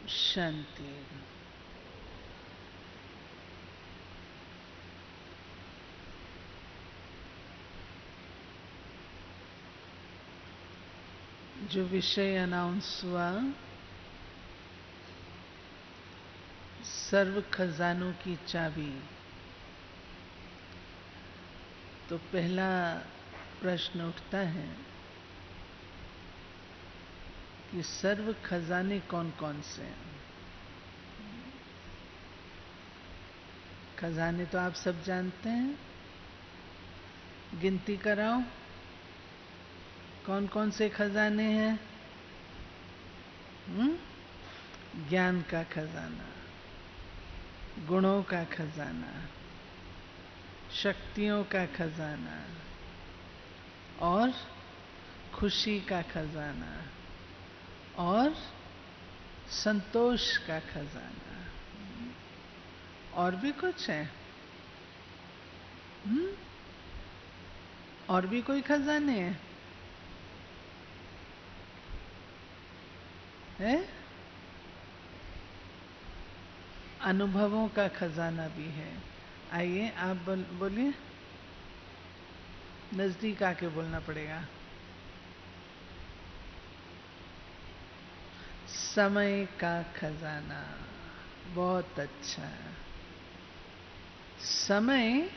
शांति। जो विषय अनाउंस हुआ, सर्व खजानों की चाबी, तो पहला प्रश्न उठता है कि सर्व खजाने कौन कौन से हैं। खजाने तो आप सब जानते हैं, गिनती कराओ कौन कौन से खजाने हैं। ज्ञान का खजाना, गुणों का खजाना, शक्तियों का खजाना और खुशी का खजाना और संतोष का खजाना। और भी कुछ है? और भी कोई खजाने हैं? है? अनुभवों का खजाना भी है। आइए आप बोलिए, नजदीक आके बोलना पड़ेगा। समय का खजाना, बहुत अच्छा। समय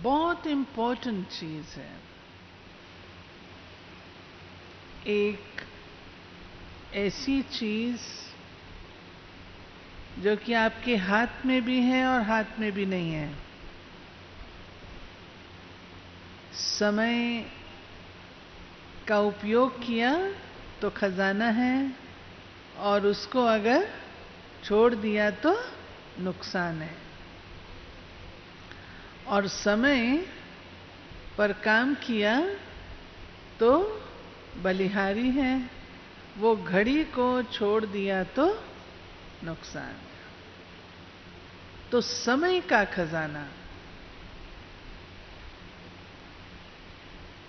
बहुत इंपॉर्टेंट चीज है। एक ऐसी चीज जो कि आपके हाथ में भी है और हाथ में भी नहीं है। समय का उपयोग किया तो खजाना है, और उसको अगर छोड़ दिया तो नुकसान है। और समय पर काम किया तो बलिहारी है, वो घड़ी को छोड़ दिया तो नुकसान। तो समय का खजाना।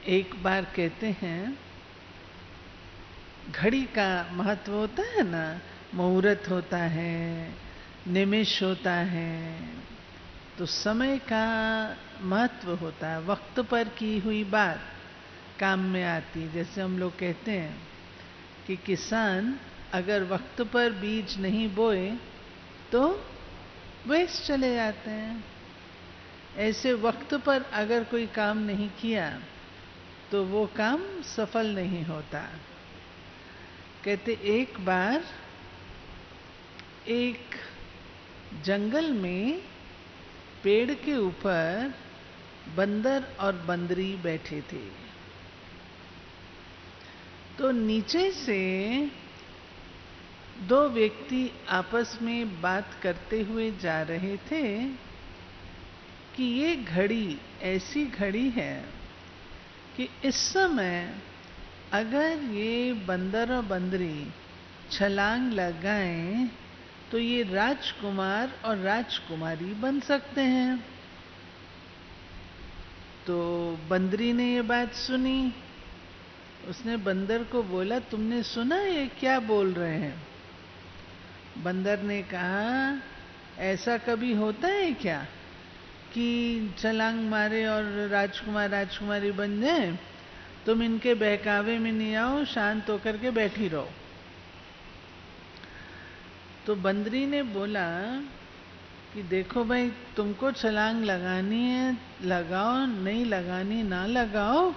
एक बार कहते हैं, घड़ी का महत्व होता है ना, मुहूर्त होता है, निमिष होता है, तो समय का महत्व होता है। वक्त पर की हुई बात काम में आती। जैसे हम लोग कहते हैं कि किसान अगर वक्त पर बीज नहीं बोए तो वेस्ट चले जाते हैं। ऐसे वक्त पर अगर कोई काम नहीं किया तो वो काम सफल नहीं होता। कहते एक बार एक जंगल में पेड़ के ऊपर बंदर और बंदरी बैठे थे। तो नीचे से दो व्यक्ति आपस में बात करते हुए जा रहे थे कि ये घड़ी ऐसी घड़ी है कि इस समय अगर ये बंदर और बंदरी छलांग लगाएं तो ये राजकुमार और राजकुमारी बन सकते हैं। तो बंदरी ने ये बात सुनी। उसने बंदर को बोला, तुमने सुना ये क्या बोल रहे हैं? बंदर ने कहा, ऐसा कभी होता है क्या कि छलांग मारे और राजकुमार राजकुमारी बन जाए? तुम इनके बहकावे में नहीं आओ, शांत होकर के बैठी रहो। तो बंदरी ने बोला कि देखो भाई, तुमको छलांग लगानी है लगाओ, नहीं लगानी ना लगाओ,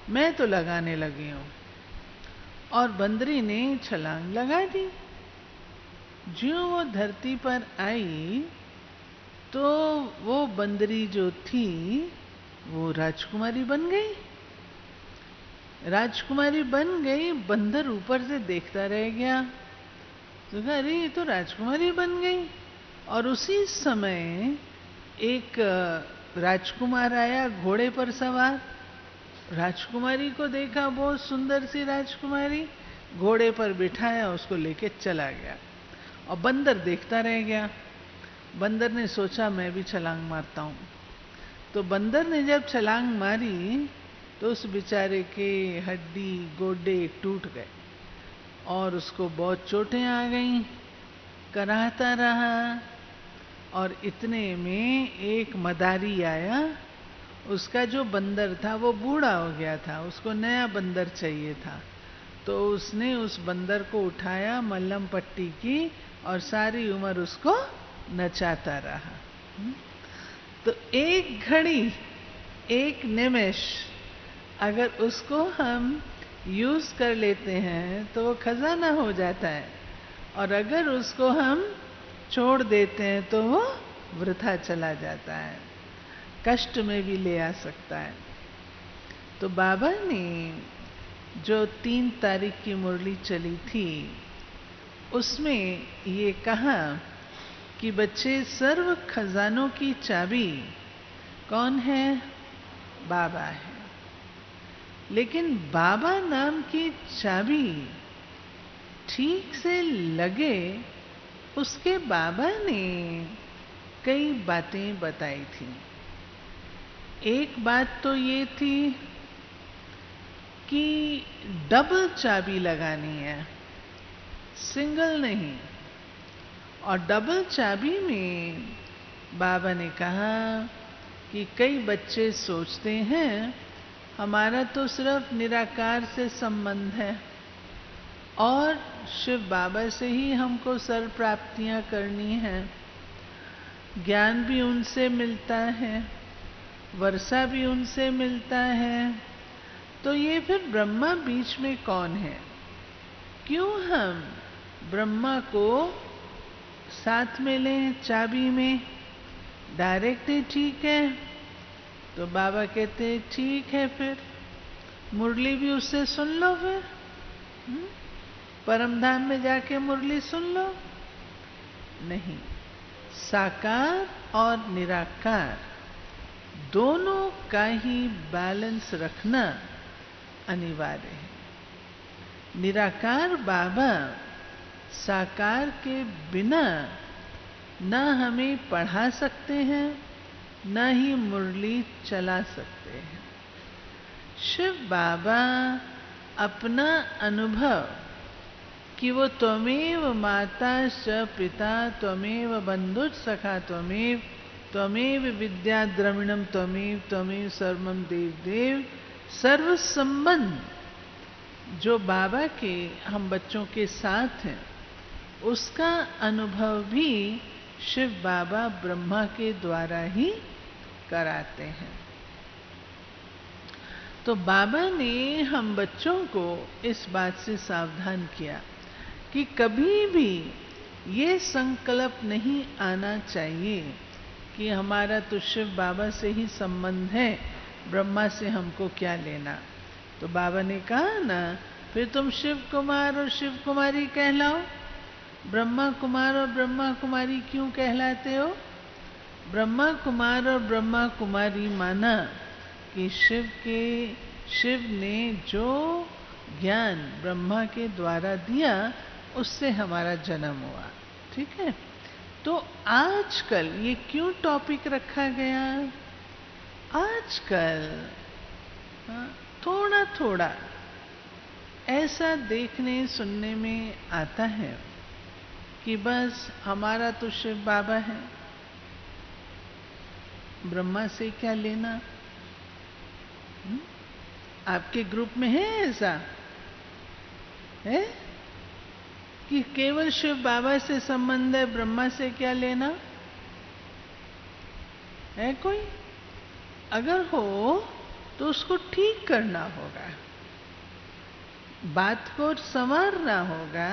मैं तो लगाने लगी हूं। और बंदरी ने छलांग लगा दी। ज्यों वो धरती पर आई तो वो बंदरी जो थी वो राजकुमारी बन गई। राजकुमारी बन गई। बंदर ऊपर से देखता रह गया, तो कहा, अरे ये तो राजकुमारी बन गई। और उसी समय एक राजकुमार आया घोड़े पर सवार। राजकुमारी को देखा, बहुत सुंदर सी राजकुमारी, घोड़े पर बिठाया, उसको लेके चला गया। और बंदर देखता रह गया। बंदर ने सोचा मैं भी छलांग मारता हूं। तो बंदर ने जब छलांग मारी तो उस बेचारे के हड्डी गोडे टूट गए और उसको बहुत चोटें आ गईं, कराहता रहा। और इतने में एक मदारी आया, उसका जो बंदर था वो बूढ़ा हो गया था, उसको नया बंदर चाहिए था। तो उसने उस बंदर को उठाया, मल्लम पट्टी की और सारी उम्र उसको नचाता रहा। तो एक घड़ी, एक निमेष अगर उसको हम यूज कर लेते हैं तो वो खजाना हो जाता है, और अगर उसको हम छोड़ देते हैं तो वो वृथा चला जाता है, कष्ट में भी ले आ सकता है। तो बाबा ने जो 3 तारीख की मुरली चली थी उसमें ये कहा कि बच्चे, सर्व खजानों की चाबी कौन है? बाबा है। लेकिन बाबा नाम की चाबी ठीक से लगे, उसके बाबा ने कई बातें बताई थी। एक बात तो ये थी कि डबल चाबी लगानी है, सिंगल नहीं। और डबल चाबी में बाबा ने कहा कि कई बच्चे सोचते हैं हमारा तो सिर्फ निराकार से संबंध है और शिव बाबा से ही हमको सर्व प्राप्तियां करनी है, ज्ञान भी उनसे मिलता है, वर्षा भी उनसे मिलता है, तो ये फिर ब्रह्मा बीच में कौन है? क्यों हम ब्रह्मा को साथ में लें चाबी में? डायरेक्ट ही ठीक है। तो बाबा कहते ठीक है, फिर मुरली भी उससे सुन लो, फिर परमधाम में जाके मुरली सुन लो। नहीं, साकार और निराकार दोनों का ही बैलेंस रखना अनिवार्य है। निराकार बाबा साकार के बिना न हमें पढ़ा सकते हैं, न ही मुरली चला सकते हैं। शिव बाबा अपना अनुभव कि वो त्वमेव माता च पिता त्वमेव बंधुश्च सखा त्वमेव विद्या द्रविणम त्वमेव सर्वम देव देव, सर्व संबंध जो बाबा के हम बच्चों के साथ हैं, उसका अनुभव भी शिव बाबा ब्रह्मा के द्वारा ही कराते हैं। तो बाबा ने हम बच्चों को इस बात से सावधान किया कि कभी भी ये संकल्प नहीं आना चाहिए कि हमारा तो शिव बाबा से ही संबंध है, ब्रह्मा से हमको क्या लेना। तो बाबा ने कहा ना, फिर तुम शिव कुमार और शिव कुमारी कहलाओ, ब्रह्मा कुमार और ब्रह्मा कुमारी क्यों कहलाते हो? ब्रह्मा कुमार और ब्रह्मा कुमारी माना कि शिव ने जो ज्ञान ब्रह्मा के द्वारा दिया उससे हमारा जन्म हुआ। ठीक है। तो आजकल ये क्यों टॉपिक रखा गया? आजकल थोड़ा थोड़ा ऐसा देखने सुनने में आता है कि बस हमारा तो शिव बाबा है, ब्रह्मा से क्या लेना। आपके ग्रुप में है ऐसा? है कि केवल शिव बाबा से संबंध है, ब्रह्मा से क्या लेना? है कोई? अगर हो तो उसको ठीक करना होगा, बात को संवारना होगा,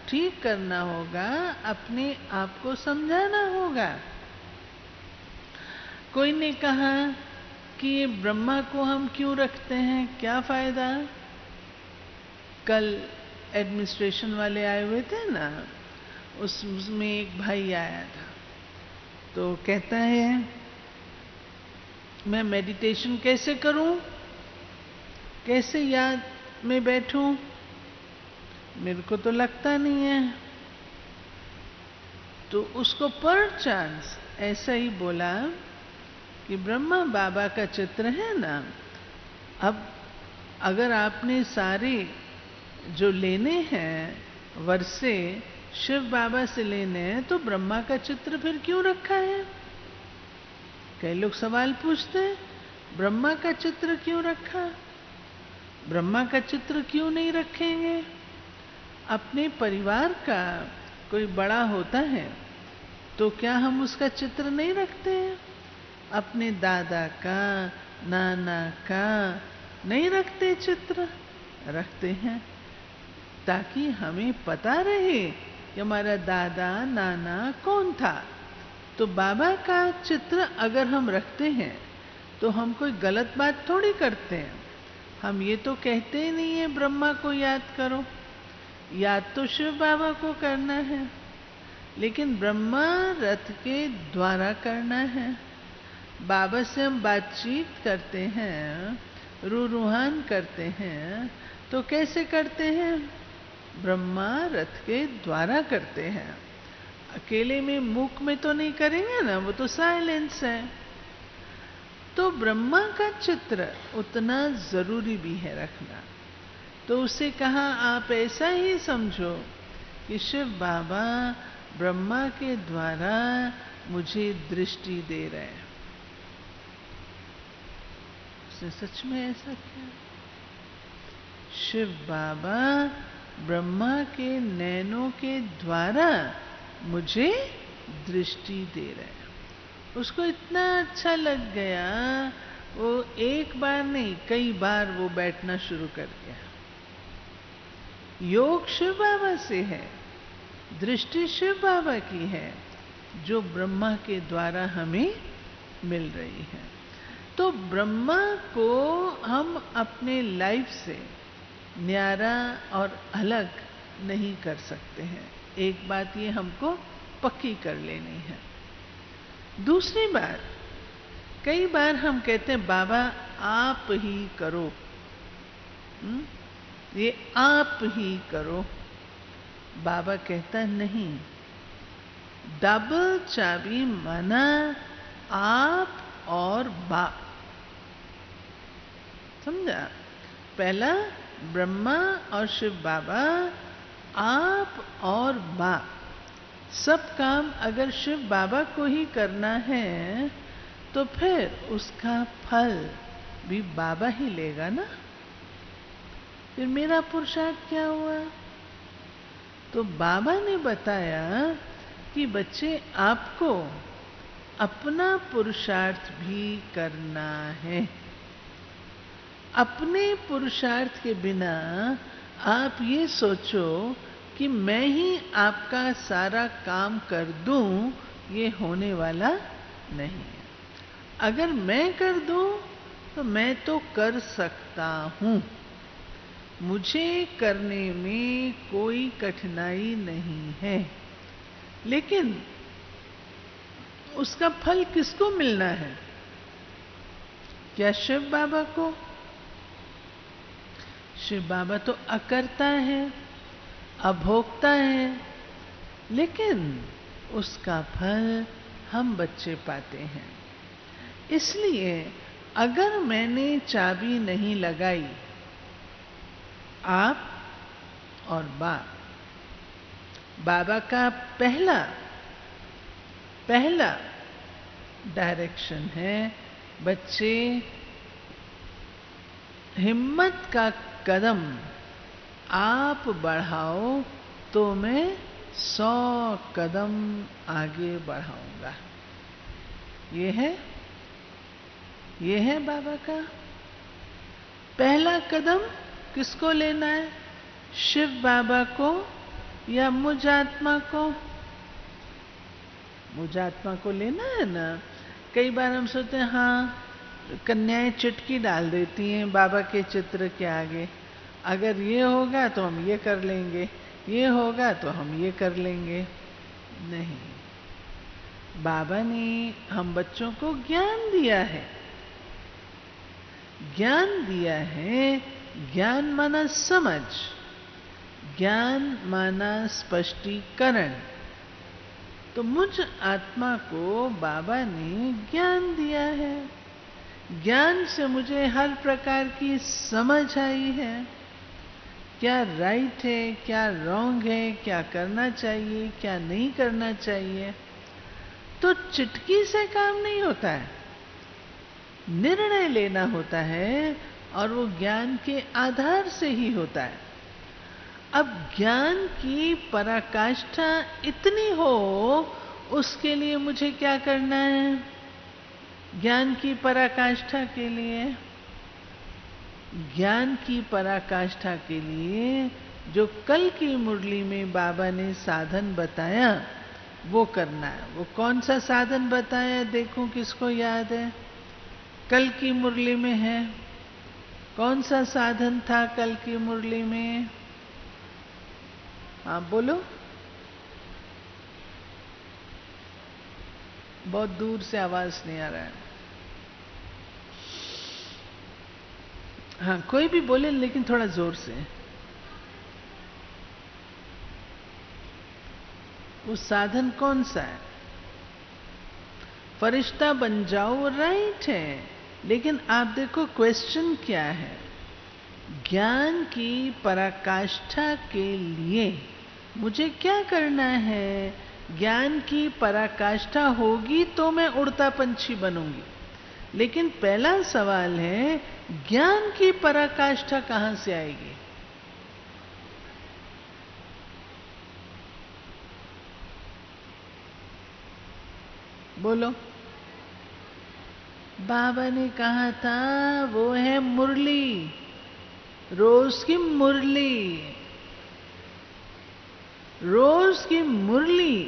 ठीक करना होगा, अपने आप को समझाना होगा। कोई ने कहा कि ये ब्रह्मा को हम क्यों रखते हैं, क्या फायदा? कल एडमिनिस्ट्रेशन वाले आए हुए थे ना, उसमें एक भाई आया था, तो कहता है मैं मेडिटेशन कैसे करूं, कैसे याद में बैठूं, मेरे को तो लगता नहीं है। तो उसको पर चांस ऐसा ही बोला कि ब्रह्मा बाबा का चित्र है ना, अब अगर आपने सारे जो लेने हैं वर्षे शिव बाबा से लेने हैं, तो ब्रह्मा का चित्र फिर क्यों रखा है? कई लोग सवाल पूछते हैं, ब्रह्मा का चित्र क्यों रखा? ब्रह्मा का चित्र क्यों नहीं रखेंगे? अपने परिवार का कोई बड़ा होता है तो क्या हम उसका चित्र नहीं रखते हैं? अपने दादा का, नाना का नहीं रखते चित्र? रखते हैं, ताकि हमें पता रहे कि हमारा दादा नाना कौन था। तो बाबा का चित्र अगर हम रखते हैं तो हम कोई गलत बात थोड़ी करते हैं। हम ये तो कहते ही नहीं है ब्रह्मा को याद करो, याद तो शिव बाबा को करना है, लेकिन ब्रह्मा रथ के द्वारा करना है। बाबा से हम बातचीत करते हैं, रूहान करते हैं, तो कैसे करते हैं? ब्रह्मा रथ के द्वारा करते हैं। अकेले में मूक में तो नहीं करेंगे ना, वो तो साइलेंस है। तो ब्रह्मा का चित्र उतना जरूरी भी है रखना। तो उसे कहा आप ऐसा ही समझो कि शिव बाबा ब्रह्मा के द्वारा मुझे दृष्टि दे रहे हैं। उसने सच में ऐसा किया। शिव बाबा ब्रह्मा के नैनों के द्वारा मुझे दृष्टि दे रहे हैं। उसको इतना अच्छा लग गया, वो एक बार नहीं कई बार वो बैठना शुरू कर गया। योग शिव बाबा से है, दृष्टि शिव बाबा की है, जो ब्रह्मा के द्वारा हमें मिल रही है। तो ब्रह्मा को हम अपने लाइफ से न्यारा और अलग नहीं कर सकते हैं। एक बात ये हमको पक्की कर लेनी है। दूसरी बात, कई बार हम कहते हैं बाबा आप ही करो, ये आप ही करो। बाबा कहता नहीं, डबल चाबी माना आप और बा। समझा? पहला ब्रह्मा और शिव बाबा, आप और बा। सब काम अगर शिव बाबा को ही करना है तो फिर उसका फल भी बाबा ही लेगा ना। फिर मेरा पुरुषार्थ क्या हुआ? तो बाबा ने बताया कि बच्चे आपको अपना पुरुषार्थ भी करना है। अपने पुरुषार्थ के बिना आप ये सोचो कि मैं ही आपका सारा काम कर दूं, ये होने वाला नहीं है। अगर मैं कर दूं तो मैं तो कर सकता हूं, मुझे करने में कोई कठिनाई नहीं है, लेकिन उसका फल किसको मिलना है? क्या शिव बाबा को? शिव बाबा तो अकर्ता है, अभोक्ता है, लेकिन उसका फल हम बच्चे पाते हैं। इसलिए अगर मैंने चाबी नहीं लगाई, आप और बाबा का पहला डायरेक्शन है, बच्चे हिम्मत का कदम आप बढ़ाओ तो मैं 100 कदम आगे बढ़ाऊंगा। ये है बाबा का पहला कदम। किसको लेना है? शिव बाबा को या मुझ आत्मा को? मुझ आत्मा को लेना है ना। कई बार हम सोचते हैं हाँ, कन्याएं चिटकी डाल देती हैं बाबा के चित्र के आगे, अगर ये होगा तो हम ये कर लेंगे, ये होगा तो हम ये कर लेंगे। नहीं, बाबा ने हम बच्चों को ज्ञान दिया है। ज्ञान दिया है, ज्ञान माना समझ, ज्ञान माना स्पष्टीकरण। तो मुझ आत्मा को बाबा ने ज्ञान दिया है। ज्ञान से मुझे हर प्रकार की समझ आई है। क्या राइट है, क्या रॉन्ग है, क्या करना चाहिए, क्या नहीं करना चाहिए, तो चुटकी से काम नहीं होता है। निर्णय लेना होता है और वो ज्ञान के आधार से ही होता है। अब ज्ञान की पराकाष्ठा इतनी हो, उसके लिए मुझे क्या करना है? ज्ञान की पराकाष्ठा के लिए, ज्ञान की पराकाष्ठा के लिए जो कल की मुरली में बाबा ने साधन बताया वो करना है। वो कौन सा साधन बताया, देखो किसको याद है? कल की मुरली में है। कौन सा साधन था कल की मुरली में? हाँ बोलो। बहुत दूर से आवाज नहीं आ रहा है। हाँ कोई भी बोले, लेकिन थोड़ा जोर से। वो साधन कौन सा है? फरिश्ता बन जाओ, राइट है, लेकिन आप देखो क्वेश्चन क्या है। ज्ञान की पराकाष्ठा के लिए मुझे क्या करना है? ज्ञान की पराकाष्ठा होगी तो मैं उड़ता पंछी बनूंगी। लेकिन पहला सवाल है, ज्ञान की पराकाष्ठा कहां से आएगी? बोलो। बाबा ने कहा था वो है मुरली, रोज की मुरली। रोज की मुरली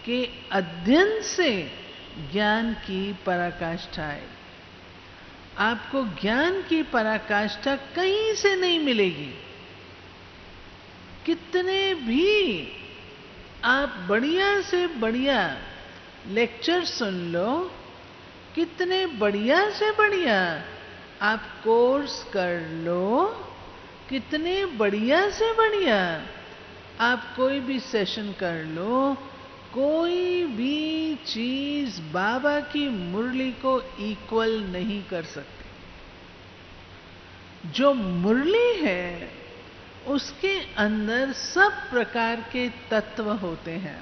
के अध्ययन से ज्ञान की पराकाष्ठा है। आपको ज्ञान की पराकाष्ठा कहीं से नहीं मिलेगी। कितने भी आप बढ़िया से बढ़िया लेक्चर सुन लो, कितने बढ़िया से बढ़िया आप कोर्स कर लो, कितने बढ़िया से बढ़िया आप कोई भी सेशन कर लो, कोई भी चीज बाबा की मुरली को इक्वल नहीं कर सकती। जो मुरली है उसके अंदर सब प्रकार के तत्व होते हैं।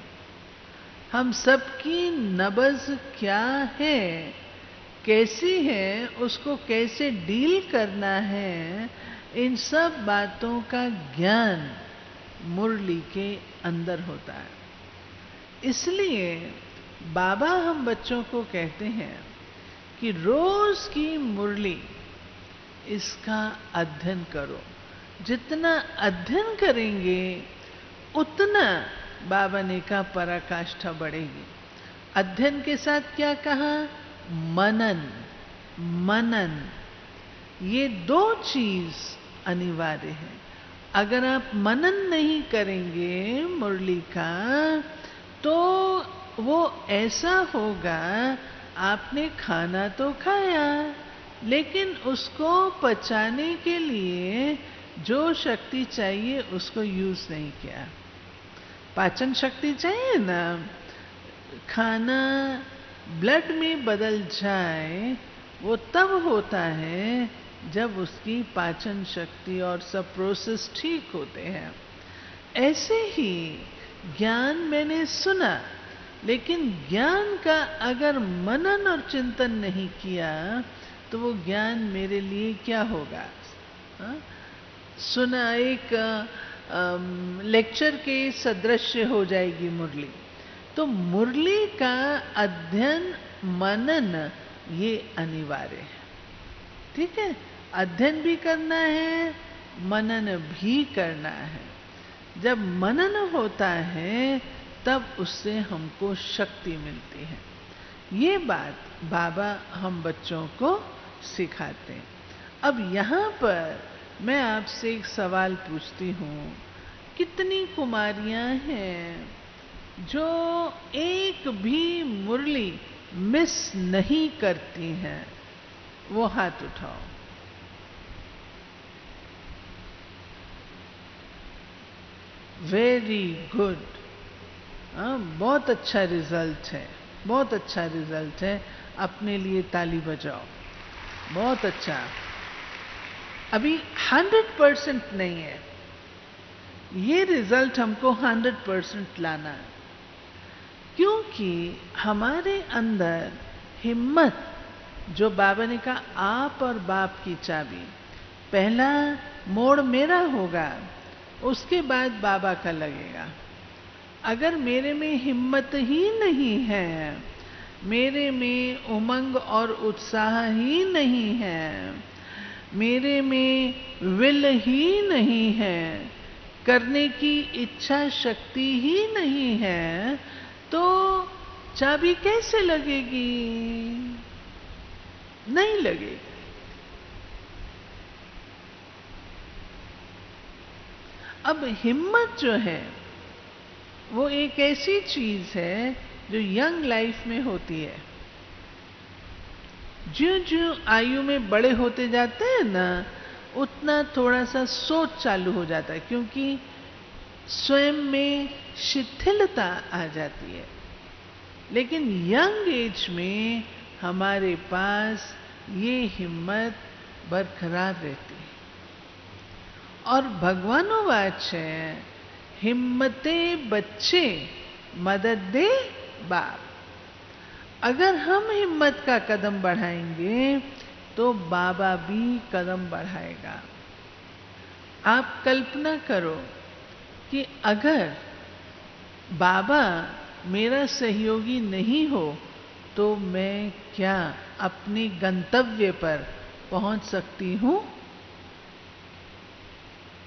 हम सबकी नब्ज क्या है, कैसी है, उसको कैसे डील करना है, इन सब बातों का ज्ञान मुरली के अंदर होता है। इसलिए बाबा हम बच्चों को कहते हैं कि रोज की मुरली इसका अध्ययन करो। जितना अध्ययन करेंगे उतना बाबा ने कहा पराकाष्ठा बढ़ेगी। अध्ययन के साथ क्या कहा? मनन। मनन, ये दो चीज अनिवार्य है। अगर आप मनन नहीं करेंगे मुरली का तो वो ऐसा होगा, आपने खाना तो खाया लेकिन उसको पचाने के लिए जो शक्ति चाहिए उसको यूज नहीं किया। पाचन शक्ति चाहिए ना, खाना ब्लड में बदल जाए वो तब होता है जब उसकी पाचन शक्ति और सब प्रोसेस ठीक होते हैं। ऐसे ही ज्ञान मैंने सुना, लेकिन ज्ञान का अगर मनन और चिंतन नहीं किया तो वो ज्ञान मेरे लिए क्या होगा? सुना एक लेक्चर के सदृश हो जाएगी मुरली। तो मुरली का अध्ययन मनन ये अनिवार्य है। ठीक है, अध्ययन भी करना है, मनन भी करना है। जब मनन होता है तब उससे हमको शक्ति मिलती है। ये बात बाबा हम बच्चों को सिखाते हैं। अब यहाँ पर मैं आपसे एक सवाल पूछती हूँ, कितनी कुमारियाँ हैं जो एक भी मुरली मिस नहीं करती हैं? वो हाथ उठाओ। Very good. बहुत अच्छा रिजल्ट है, बहुत अच्छा रिजल्ट है। अपने लिए ताली बजाओ। बहुत अच्छा। अभी 100% नहीं है, ये रिजल्ट हमको 100% लाना है, क्योंकि हमारे अंदर हिम्मत, जो बाबा ने कहा आप और बाप की चाबी, पहला मोड़ मेरा होगा, उसके बाद बाबा का लगेगा। अगर मेरे में हिम्मत ही नहीं है, मेरे में उमंग और उत्साह ही नहीं है, मेरे में विल ही नहीं है, करने की इच्छा शक्ति ही नहीं है, तो चाबी कैसे लगेगी? नहीं लगेगी। अब हिम्मत जो है वो एक ऐसी चीज है जो यंग लाइफ में होती है। ज्यों ज्यों आयु में बड़े होते जाते हैं ना, उतना थोड़ा सा सोच चालू हो जाता है, क्योंकि स्वयं में शिथिलता आ जाती है। लेकिन यंग एज में हमारे पास ये हिम्मत बरकरार रहती है। और भगवानोवाच है, हिम्मते बच्चे मदद दे बाप। अगर हम हिम्मत का कदम बढ़ाएंगे तो बाबा भी कदम बढ़ाएगा। आप कल्पना करो कि अगर बाबा मेरा सहयोगी नहीं हो तो मैं क्या अपने गंतव्य पर पहुंच सकती हूं?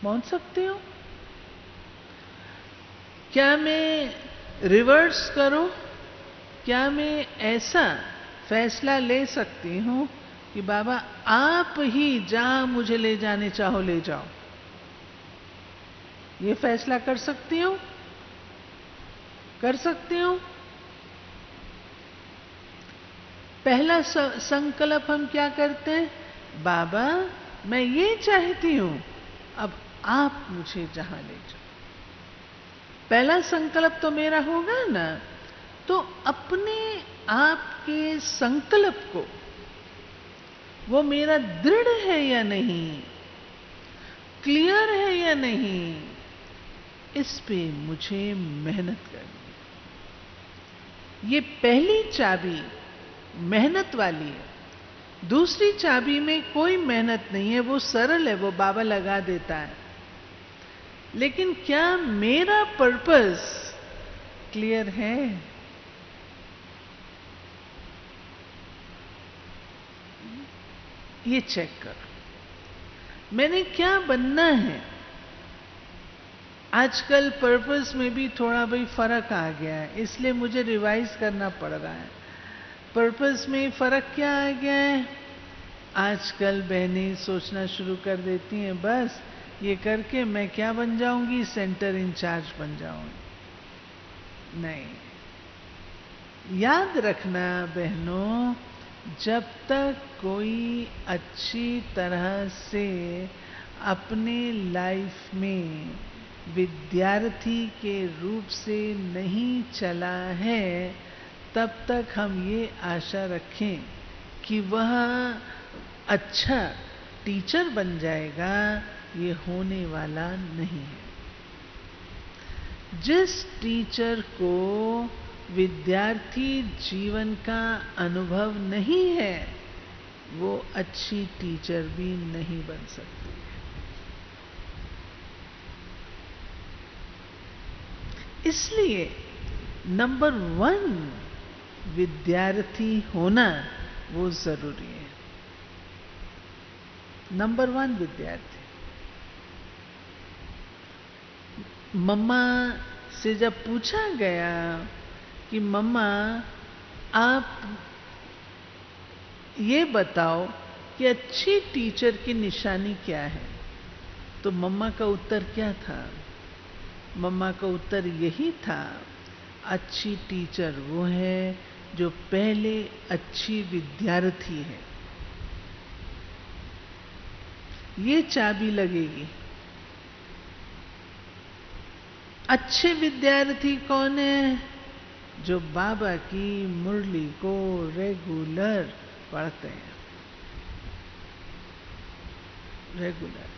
पहुंच सकती हूं? क्या मैं रिवर्स करूं? क्या मैं ऐसा फैसला ले सकती हूं कि बाबा आप ही जहां मुझे ले जाने चाहो ले जाओ? ये फैसला कर सकती हूं? कर सकती हूं? पहला संकल्प हम क्या करते हैं? बाबा मैं ये चाहती हूं, अब आप मुझे जहां ले जाओ। पहला संकल्प तो मेरा होगा ना। तो अपने आप के संकल्प को, वो मेरा दृढ़ है या नहीं, क्लियर है या नहीं, इस पे मुझे मेहनत करनी है। ये पहली चाबी मेहनत वाली है। दूसरी चाबी में कोई मेहनत नहीं है, वो सरल है, वो बाबा लगा देता है। लेकिन क्या मेरा पर्पस क्लियर है? ये चेक करो, मैंने क्या बनना है। आजकल पर्पस में भी थोड़ा भाई फर्क आ गया है, इसलिए मुझे रिवाइज करना पड़ रहा है। पर्पस में फर्क क्या आ गया है? आजकल बहनें सोचना शुरू कर देती हैं, बस ये करके मैं क्या बन जाऊंगी? सेंटर इंचार्ज बन जाऊंगी। नहीं, याद रखना बहनों, जब तक कोई अच्छी तरह से अपने लाइफ में विद्यार्थी के रूप से नहीं चला है, तब तक हम ये आशा रखें कि वह अच्छा टीचर बन जाएगा, ये होने वाला नहीं है। जिस टीचर को विद्यार्थी जीवन का अनुभव नहीं है, वो अच्छी टीचर भी नहीं बन सकती। इसलिए नंबर 1 विद्यार्थी होना वो जरूरी है। नंबर 1 विद्यार्थी। मम्मा से जब पूछा गया कि मम्मा आप ये बताओ कि अच्छी टीचर की निशानी क्या है, तो मम्मा का उत्तर क्या था? मम्मा का उत्तर यही था, अच्छी टीचर वो है जो पहले अच्छी विद्यार्थी है। ये चाबी लगेगी। अच्छे विद्यार्थी कौन है? जो बाबा की मुरली को रेगुलर पढ़ते हैं। रेगुलर।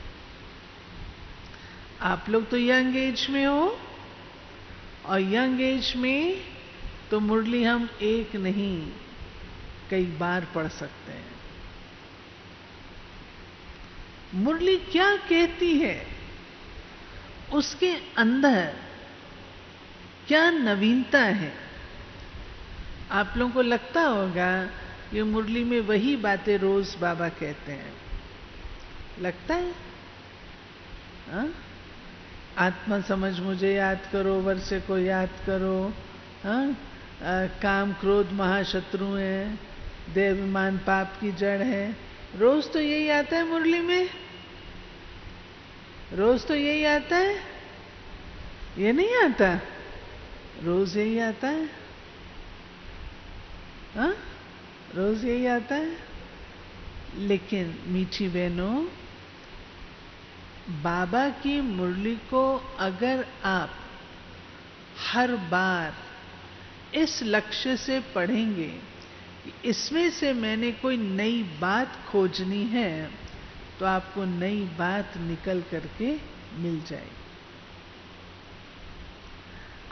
आप लोग तो यंग एज में हो, और यंग एज में तो मुरली हम एक नहीं कई बार पढ़ सकते हैं। मुरली क्या कहती है, उसके अंदर क्या नवीनता है। आप लोगों को लगता होगा ये मुरली में वही बातें रोज बाबा कहते हैं, लगता है? हा? आत्मा समझ मुझे याद करो, वर्षे को याद करो, हा? काम क्रोध महाशत्रु है, देवाभिमान पाप की जड़ है। रोज तो यही आता है मुरली में, रोज तो यही आता है, ये नहीं आता, रोज यही आता है। हा? रोज यही आता है। लेकिन मीठी बहनों, बाबा की मुरली को अगर आप हर बार इस लक्ष्य से पढ़ेंगे कि इसमें से मैंने कोई नई बात खोजनी है, तो आपको नई बात निकल करके मिल जाएगी।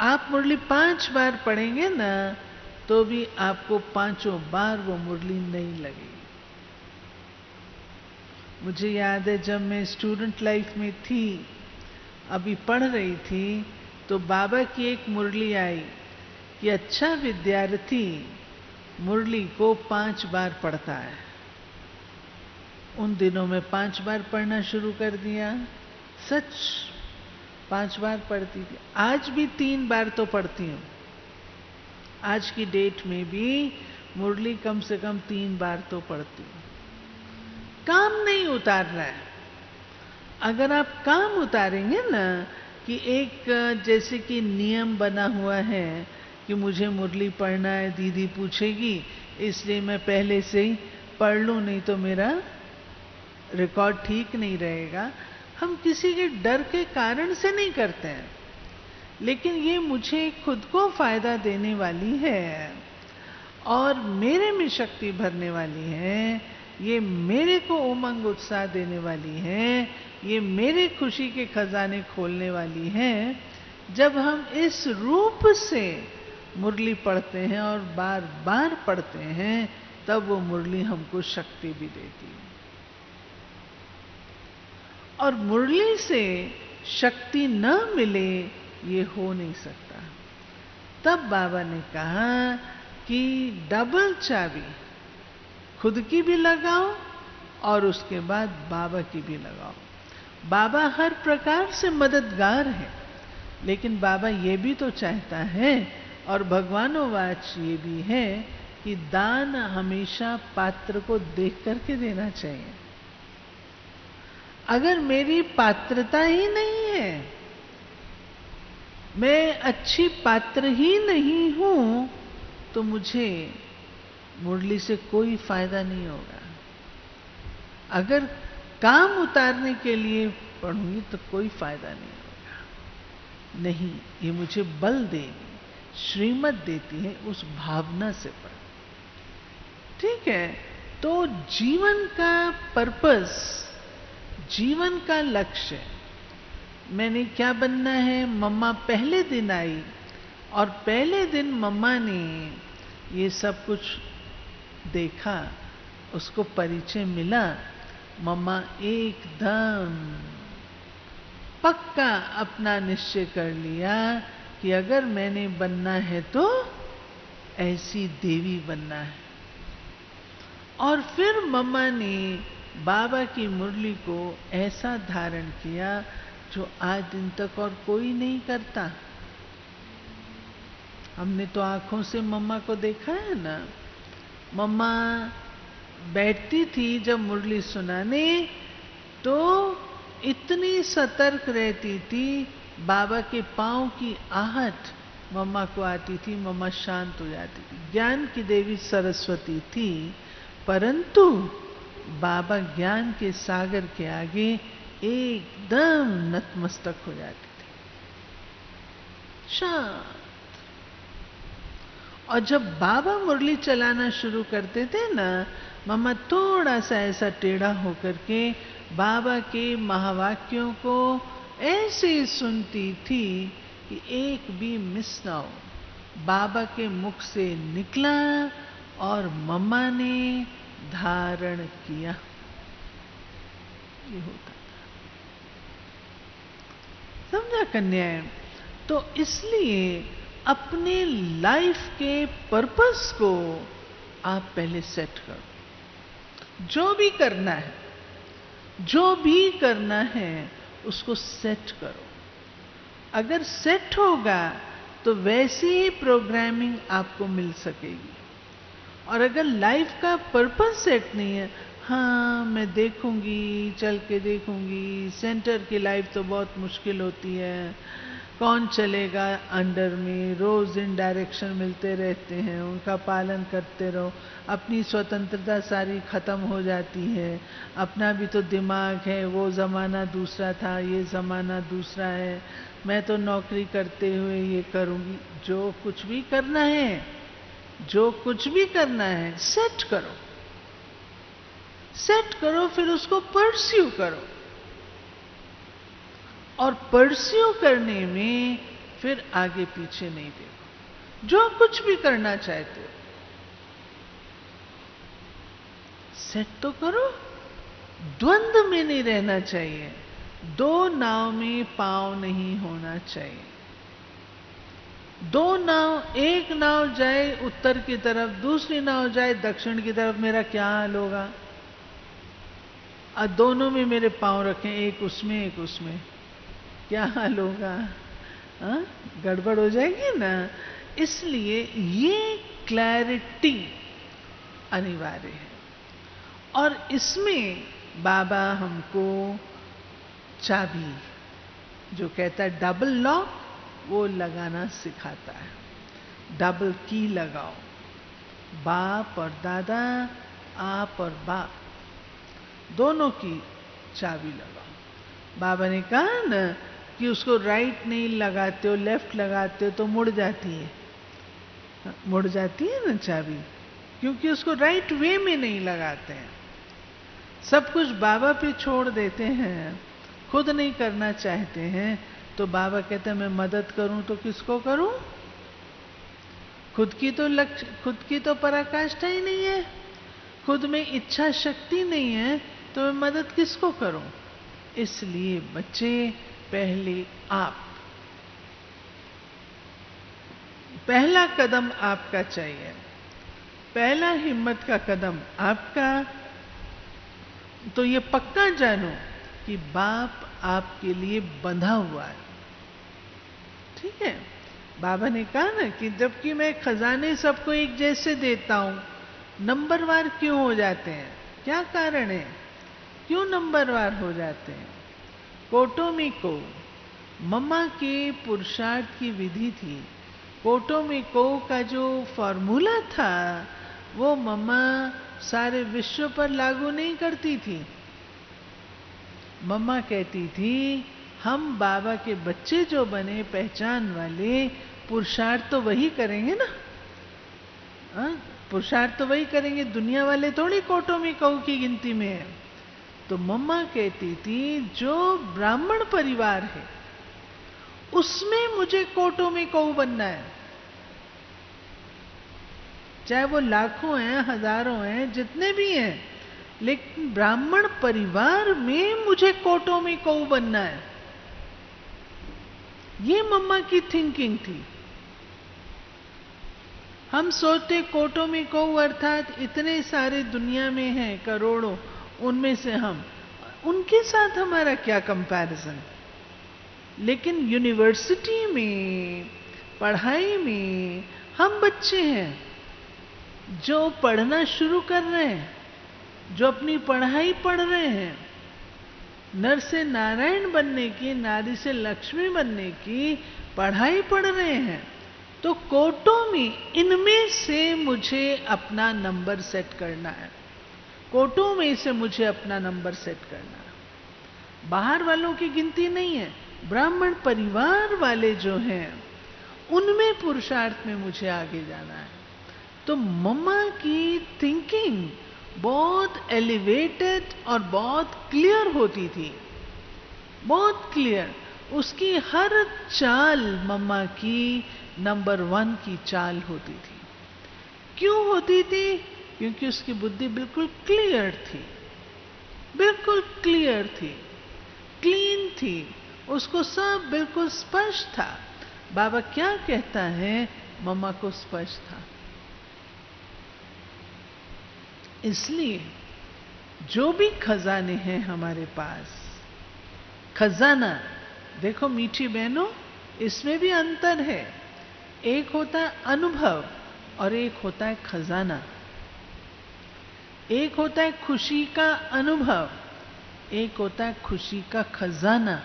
आप मुरली 5 बार पढ़ेंगे ना, तो भी आपको 5 बार वो मुरली नहीं लगेगी। मुझे याद है जब मैं स्टूडेंट लाइफ में थी, अभी पढ़ रही थी, तो बाबा की एक मुरली आई कि अच्छा विद्यार्थी मुरली को 5 बार पढ़ता है। उन दिनों में 5 बार पढ़ना शुरू कर दिया, सच 5 बार पढ़ती थी। आज भी 3 बार तो पढ़ती हूँ, आज की डेट में भी मुरली कम से कम 3 बार तो पढ़ती हूँ। काम नहीं उतारना है। अगर आप काम उतारेंगे ना, कि एक जैसे कि नियम बना हुआ है कि मुझे मुरली पढ़ना है, दीदी पूछेगी इसलिए मैं पहले से ही पढ़ लूँ, नहीं तो मेरा रिकॉर्ड ठीक नहीं रहेगा। हम किसी के डर के कारण से नहीं करते हैं, लेकिन ये मुझे खुद को फायदा देने वाली है और मेरे में शक्ति भरने वाली है, ये मेरे को उमंग उत्साह देने वाली है, ये मेरे खुशी के खजाने खोलने वाली है। जब हम इस रूप से मुरली पढ़ते हैं और बार बार पढ़ते हैं, तब वो मुरली हमको शक्ति भी देती है। और मुरली से शक्ति न मिले, ये हो नहीं सकता। तब बाबा ने कहा कि डबल चाबी खुद की भी लगाओ और उसके बाद बाबा की भी लगाओ। बाबा हर प्रकार से मददगार है, लेकिन बाबा ये भी तो चाहता है, और भगवानोवाच ये भी है कि दान हमेशा पात्र को देख करके देना चाहिए। अगर मेरी पात्रता ही नहीं है, मैं अच्छी पात्र ही नहीं हूं, तो मुझे मुरली से कोई फायदा नहीं होगा। अगर काम उतारने के लिए पढ़ूंगी तो कोई फायदा नहीं होगा। नहीं, ये मुझे बल देगी, श्रीमत देती है, उस भावना से पढ़। ठीक है, तो जीवन का पर्पस, जीवन का लक्ष्य, मैंने क्या बनना है। मम्मा पहले दिन आई और पहले दिन मम्मा ने ये सब कुछ देखा, उसको परिचय मिला। मम्मा एकदम पक्का अपना निश्चय कर लिया कि अगर मैंने बनना है तो ऐसी देवी बनना है। और फिर मम्मा ने बाबा की मुरली को ऐसा धारण किया जो आज दिन तक और कोई नहीं करता। हमने तो आंखों से मम्मा को देखा है ना। मम्मा बैठती थी जब मुरली सुनाने, तो इतनी सतर्क रहती थी, बाबा के पांव की आहट मम्मा को आती थी, मम्मा शांत हो जाती थी। ज्ञान की देवी सरस्वती थी, परंतु बाबा ज्ञान के सागर के आगे एकदम नतमस्तक हो जाती थी, शांत। और जब बाबा मुरली चलाना शुरू करते थे ना, मम्मा थोड़ा सा ऐसा टेढ़ा होकर के बाबा के महावाक्यों को ऐसे सुनती थी कि एक भी मिस ना हो। बाबा के मुख से निकला और मम्मा ने धारण किया। ये होता था। समझा कन्याएं? तो इसलिए अपने लाइफ के पर्पस को आप पहले सेट करो। जो भी करना है, जो भी करना है उसको सेट करो। अगर सेट होगा तो वैसी ही प्रोग्रामिंग आपको मिल सकेगी। और अगर लाइफ का पर्पस सेट नहीं है, हाँ मैं देखूंगी, चल के देखूंगी, सेंटर की लाइफ तो बहुत मुश्किल होती है, कौन चलेगा अंडर में, रोज इन डायरेक्शन मिलते रहते हैं, उनका पालन करते रहो, अपनी स्वतंत्रता सारी खत्म हो जाती है, अपना भी तो दिमाग है, वो ज़माना दूसरा था, ये ज़माना दूसरा है, मैं तो नौकरी करते हुए ये करूँगी। जो कुछ भी करना है, जो कुछ भी करना है, सेट करो, सेट करो, फिर उसको परस्यू करो। और परस्यू करने में फिर आगे पीछे नहीं देखो। जो कुछ भी करना चाहते हो सेट तो करो। द्वंद्व में नहीं रहना चाहिए। दो नाव में पांव नहीं होना चाहिए। दो नाव, एक नाव जाए उत्तर की तरफ, दूसरी नाव जाए दक्षिण की तरफ, मेरा क्या हाल होगा? और दोनों में मेरे पांव रखें, एक उसमें एक उसमें, क्या हाल होगा? गड़बड़ हो जाएगी ना। इसलिए ये क्लैरिटी अनिवार्य है। और इसमें बाबा हमको चाबी, जो कहता है डबल लॉक, वो लगाना सिखाता है। डबल की लगाओ। बाप और दादा, आप और बाप, दोनों की चाबी लगाओ। बाबा ने कहा ना कि उसको राइट नहीं लगाते हो, लेफ्ट लगाते हो तो मुड़ जाती है। मुड़ जाती है ना चाबी, क्योंकि उसको राइट वे में नहीं लगाते हैं। सब कुछ बाबा पे छोड़ देते हैं, खुद नहीं करना चाहते हैं, तो बाबा कहते हैं मैं मदद करूं तो किसको करूं? खुद की तो लक्ष्य, खुद की तो पराकाष्ठा ही नहीं है, खुद में इच्छा शक्ति नहीं है, तो मैं मदद किसको करूं? इसलिए बच्चे, पहले आप, पहला कदम आपका चाहिए, पहला हिम्मत का कदम आपका। तो ये पक्का जानो कि बाप आपके लिए बंधा हुआ है। ठीक है? बाबा ने कहा ना कि जबकि मैं खजाने सबको एक जैसे देता हूं, नंबरवार क्यों हो जाते हैं? क्या कारण है? क्यों नंबरवार हो जाते हैं? कोटोमी को मम्मा के पुरुषार्थ की विधि थी। कोटोमी को का जो फॉर्मूला था, वो मम्मा सारे विश्व पर लागू नहीं करती थी। मम्मा कहती थी हम बाबा के बच्चे जो बने पहचान वाले, पुरुषार्थ तो वही करेंगे ना। पुरुषार्थ तो वही करेंगे, दुनिया वाले थोड़ी कोटोमी कऊ की गिनती में है। तो मम्मा कहती थी जो ब्राह्मण परिवार है उसमें मुझे कोटोमी कऊ बनना है, चाहे वो लाखों हैं, हजारों हैं, जितने भी हैं, लेकिन ब्राह्मण परिवार में मुझे कोटोमी कऊ बनना है। ये मम्मा की थिंकिंग थी। हम सोचते कोटोमी कऊ अर्थात इतने सारे दुनिया में हैं करोड़ों, उनमें से हम, उनके साथ हमारा क्या कंपैरिजन। लेकिन यूनिवर्सिटी में, पढ़ाई में हम बच्चे हैं जो पढ़ना शुरू कर रहे हैं, जो अपनी पढ़ाई पढ़ रहे हैं, नर से नारायण बनने की, नारी से लक्ष्मी बनने की पढ़ाई पढ़ रहे हैं। तो कोटोमी, इनमें से मुझे अपना नंबर सेट करना है, कोटों में से मुझे अपना नंबर सेट करना है। बाहर वालों की गिनती नहीं है, ब्राह्मण परिवार वाले जो हैं उनमें पुरुषार्थ में मुझे आगे जाना है। तो मम्मा की थिंकिंग बहुत एलिवेटेड और बहुत क्लियर होती थी, बहुत क्लियर। उसकी हर चाल मम्मा की नंबर 1 की चाल होती थी। क्यों होती थी? क्योंकि उसकी बुद्धि बिल्कुल क्लियर थी, बिल्कुल क्लियर थी, क्लीन थी, उसको सब बिल्कुल स्पष्ट था। बाबा क्या कहता है, मम्मा को स्पष्ट था। इसलिए जो भी खजाने हैं हमारे पास, खजाना देखो मीठी बहनों, इसमें भी अंतर है। एक होता है अनुभव और एक होता है खजाना। एक होता है खुशी का अनुभव, एक होता है खुशी का खजाना।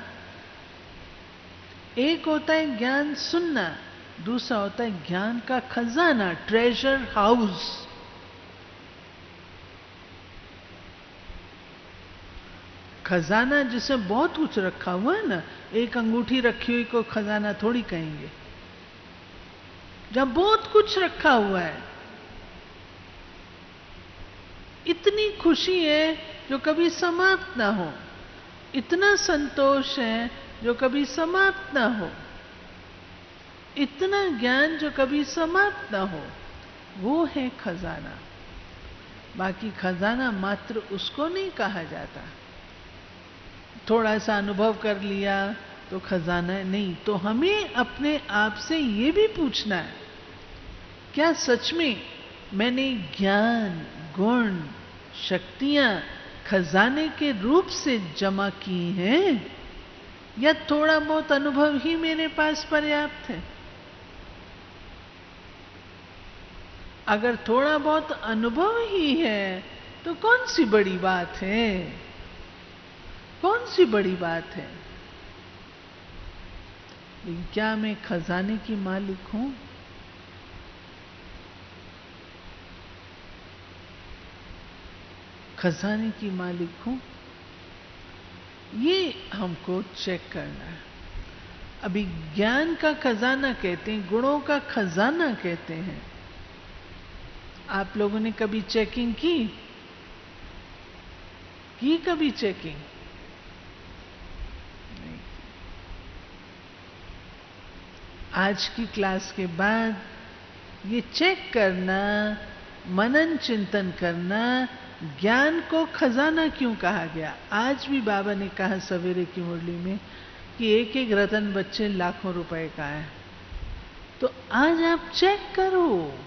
एक होता है ज्ञान सुनना, दूसरा होता है ज्ञान का खजाना, ट्रेजर हाउस। खजाना जिसमें बहुत कुछ रखा हुआ है ना, एक अंगूठी रखी हुई को खजाना थोड़ी कहेंगे। जब बहुत कुछ रखा हुआ है, इतनी खुशी है जो कभी समाप्त ना हो, इतना संतोष है जो कभी समाप्त ना हो, इतना ज्ञान जो कभी समाप्त ना हो, वो है खजाना। बाकी खजाना मात्र उसको नहीं कहा जाता। थोड़ा सा अनुभव कर लिया तो खजाना नहीं। तो हमें अपने आप से ये भी पूछना है, क्या सच में मैंने ज्ञान, गुण, शक्तियां खजाने के रूप से जमा की हैं, या थोड़ा बहुत अनुभव ही मेरे पास पर्याप्त है? अगर थोड़ा बहुत अनुभव ही है तो कौन सी बड़ी बात है? कौन सी बड़ी बात है? लेकिन क्या मैं खजाने की मालिक हूं? खजाने की मालिक हूं? ये हमको चेक करना है। अभी ज्ञान का खजाना कहते हैं, गुणों का खजाना कहते हैं। आप लोगों ने कभी चेकिंग की कभी चेकिंग? नहीं। आज की क्लास के बाद ये चेक करना, मनन चिंतन करना, ज्ञान को खजाना क्यों कहा गया। आज भी बाबा ने कहा सवेरे की मुरली में कि एक एक रतन बच्चे लाखों रुपए का है। तो आज आप चेक करो,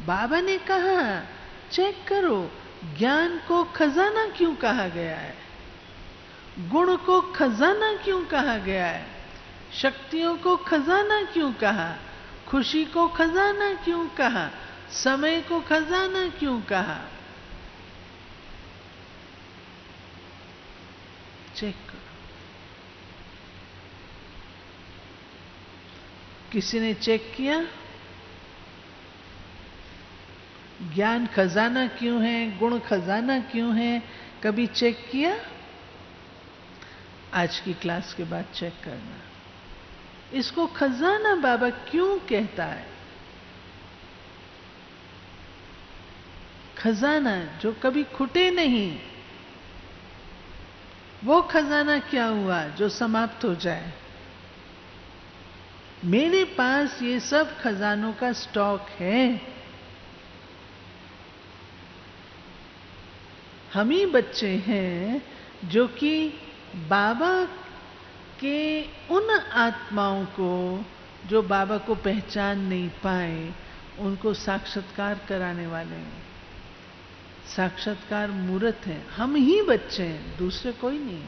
बाबा ने कहा चेक करो, ज्ञान को खजाना क्यों कहा गया है, गुण को खजाना क्यों कहा गया है, शक्तियों को खजाना क्यों कहा, खुशी को खजाना क्यों कहा, समय को खजाना क्यों कहा। चेक करो। किसी ने चेक किया? ज्ञान खजाना क्यों है, गुण खजाना क्यों है, कभी चेक किया? आज की क्लास के बाद चेक करना। इसको खजाना बाबा क्यों कहता है? खजाना जो कभी खुटे नहीं, वो खजाना क्या हुआ जो समाप्त हो जाए? मेरे पास ये सब खजानों का स्टॉक है। हम ही बच्चे हैं जो कि बाबा के उन आत्माओं को जो बाबा को पहचान नहीं पाए, उनको साक्षात्कार कराने वाले हैं। साक्षात्कार मूर्त हैं, हम ही बच्चे हैं, दूसरे कोई नहीं।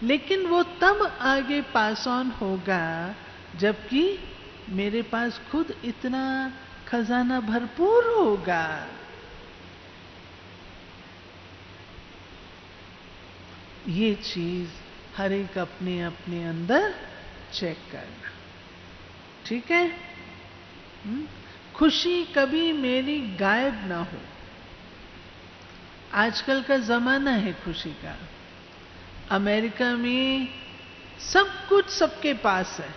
लेकिन वो तब आगे पास ऑन होगा जबकि मेरे पास खुद इतना खजाना भरपूर होगा। ये चीज हर एक अपने अपने अंदर चेक करना, ठीक है? खुशी कभी मेरी गायब ना हो। आजकल का जमाना है खुशी का। अमेरिका में सब कुछ सबके पास है।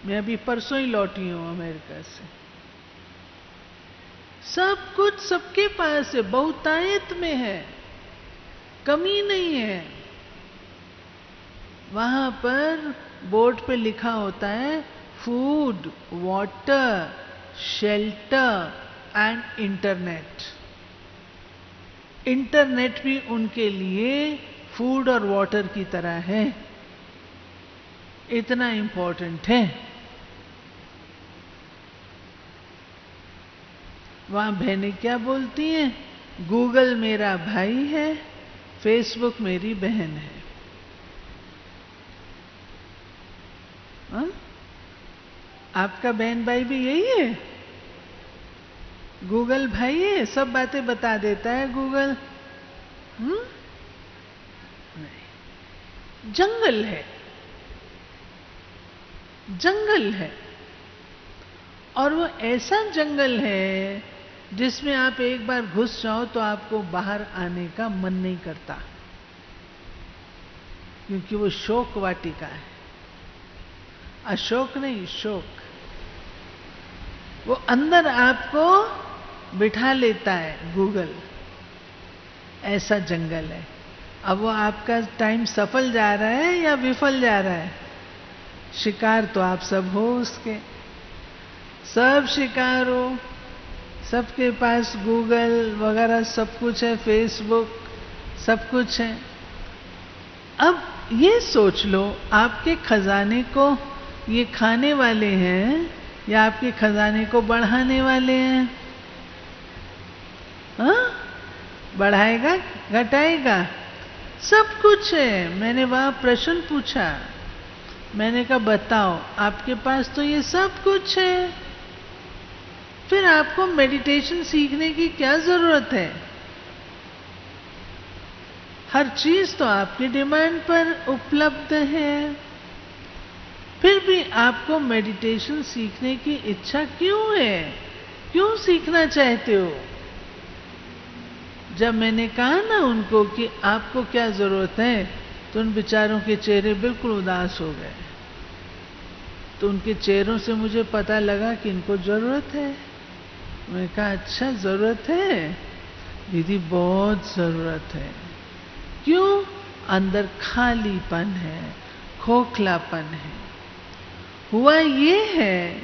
मैं अभी परसों ही लौटी हूं अमेरिका से। सब कुछ सबके पास है, बहुतायत में है। कमी नहीं है। वहां पर बोर्ड पे लिखा होता है food, water, shelter and internet. Internet भी उनके लिए फूड और वाटर की तरह है, इतना इंपॉर्टेंट है। वहां बहनें क्या बोलती हैं? गूगल मेरा भाई है, फेसबुक मेरी बहन है। हा? आपका बहन भाई भी यही है? गूगल भाई है, सब बातें बता देता है गूगल। नहीं, जंगल है, जंगल है। और वो ऐसा जंगल है जिसमें आप एक बार घुस जाओ तो आपको बाहर आने का मन नहीं करता, क्योंकि वो शोक वाटिका है। अशोक नहीं, शोक। वो अंदर आपको बिठा लेता है गूगल, ऐसा जंगल है। अब वो आपका टाइम सफल जा रहा है या विफल जा रहा है? शिकार तो आप सब हो उसके, सब शिकार हो। सबके पास गूगल वगैरह सब कुछ है, फेसबुक सब कुछ है। अब ये सोच लो, आपके खजाने को ये खाने वाले हैं या आपके खजाने को बढ़ाने वाले हैं? हाँ? बढ़ाएगा, घटाएगा? सब कुछ है। मैंने वहां प्रश्न पूछा, मैंने कहा बताओ, आपके पास तो ये सब कुछ है, फिर आपको मेडिटेशन सीखने की क्या जरूरत है? हर चीज तो आपकी डिमांड पर उपलब्ध है, फिर भी आपको मेडिटेशन सीखने की इच्छा क्यों है? क्यों सीखना चाहते हो? जब मैंने कहा ना उनको कि आपको क्या जरूरत है, तो उन बेचारों के चेहरे बिल्कुल उदास हो गए। तो उनके चेहरों से मुझे पता लगा कि इनको जरूरत है। मैंने कहा अच्छा जरूरत है दीदी, बहुत जरूरत है। क्यों? अंदर खालीपन है, खोखलापन है। हुआ ये है,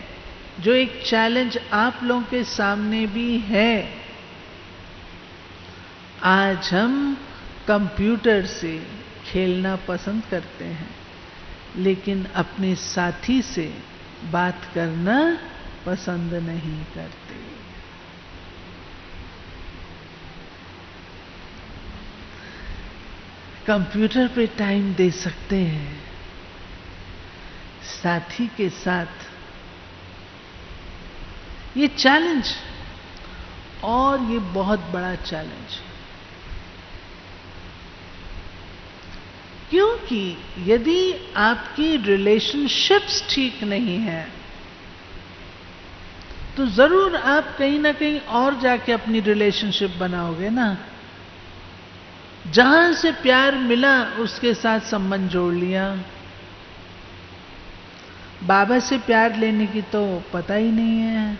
जो एक चैलेंज आप लोगों के सामने भी है। आज हम कंप्यूटर से खेलना पसंद करते हैं, लेकिन अपने साथी से बात करना पसंद नहीं करते। कंप्यूटर पे टाइम दे सकते हैं, साथी के साथ ये चैलेंज, और ये बहुत बड़ा चैलेंज। क्योंकि यदि आपकी रिलेशनशिप्स ठीक नहीं है, तो जरूर आप कहीं ना कहीं और जाके अपनी रिलेशनशिप बनाओगे ना। जहां से प्यार मिला उसके साथ संबंध जोड़ लिया। बाबा से प्यार लेने की तो पता ही नहीं है,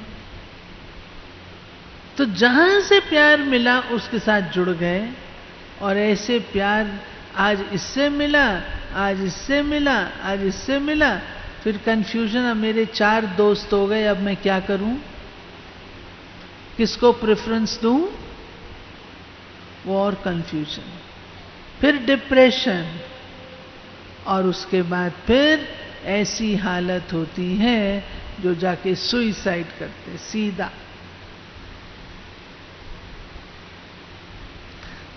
तो जहां से प्यार मिला उसके साथ जुड़ गए। और ऐसे प्यार आज इससे मिला, आज इससे मिला, आज इससे मिला, फिर कंफ्यूजन। अब मेरे 4 दोस्त हो गए, अब मैं क्या करूं? किसको प्रेफरेंस दूं? वो और कंफ्यूजन, फिर डिप्रेशन, और उसके बाद फिर ऐसी हालत होती है जो जाके सुइसाइड करते सीधा।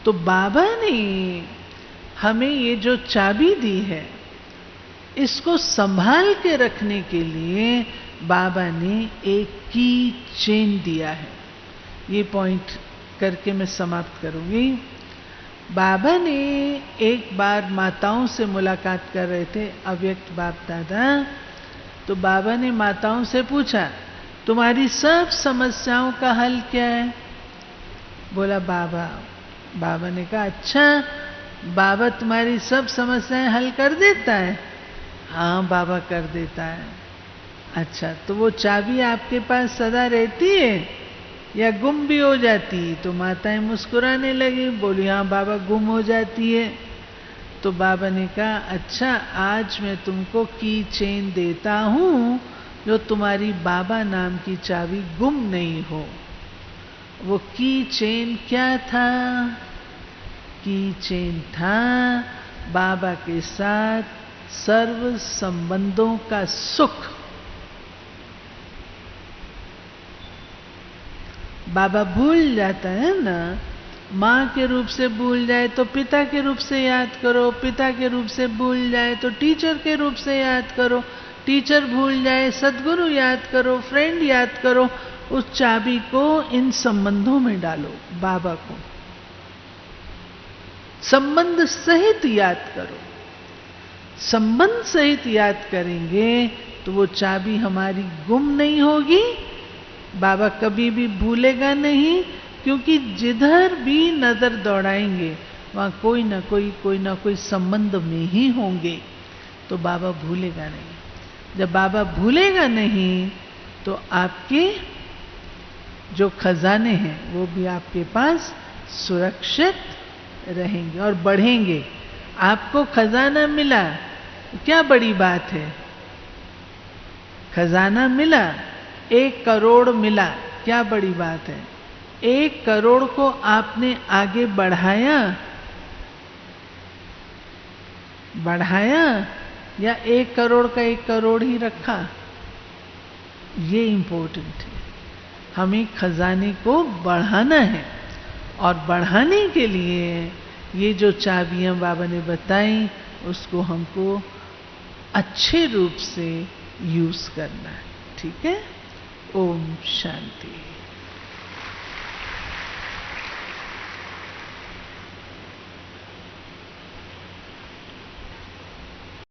तो बाबा ने हमें ये जो चाबी दी है, इसको संभाल के रखने के लिए बाबा ने एक की चेन दिया है। ये पॉइंट करके मैं समाप्त करूंगी। बाबा ने एक बार माताओं से मुलाकात कर रहे थे, अव्यक्त बाप दादा। तो बाबा ने माताओं से पूछा, तुम्हारी सब समस्याओं का हल क्या है? बोला बाबा। बाबा ने कहा अच्छा, बाबा तुम्हारी सब समस्याएं हल कर देता है? हाँ बाबा कर देता है। अच्छा, तो वो चाबी आपके पास सदा रहती है? या गुम भी हो जाती तो माताएं मुस्कुराने लगी, बोली हाँ बाबा गुम हो जाती है। तो बाबा ने कहा अच्छा आज मैं तुमको की चेन देता हूँ जो तुम्हारी बाबा नाम की चाबी गुम नहीं हो। वो की चेन क्या था? की चेन था बाबा के साथ सर्व संबंधों का सुख। बाबा भूल जाता है ना, माँ के रूप से भूल जाए तो पिता के रूप से याद करो, पिता के रूप से भूल जाए तो टीचर के रूप से याद करो, टीचर भूल जाए सद्गुरु याद करो, फ्रेंड याद करो। उस चाबी को इन संबंधों में डालो, बाबा को संबंध सहित याद करो। संबंध सहित याद करेंगे तो वो चाबी हमारी गुम नहीं होगी, बाबा कभी भी भूलेगा नहीं, क्योंकि जिधर भी नजर दौड़ाएंगे वहां कोई ना कोई संबंध में ही होंगे, तो बाबा भूलेगा नहीं। जब बाबा भूलेगा नहीं तो आपके जो खजाने हैं वो भी आपके पास सुरक्षित रहेंगे और बढ़ेंगे। आपको खजाना मिला, क्या बड़ी बात है? खजाना मिला, 1 करोड़ मिला, क्या बड़ी बात है? 1 करोड़ को आपने आगे बढ़ाया या 1 करोड़ का 1 करोड़ ही रखा? ये इंपॉर्टेंट है। हमें खजाने को बढ़ाना है और बढ़ाने के लिए ये जो चाबियां बाबा ने बताई उसको हमको अच्छे रूप से यूज करना है। ठीक है? ओम शांति।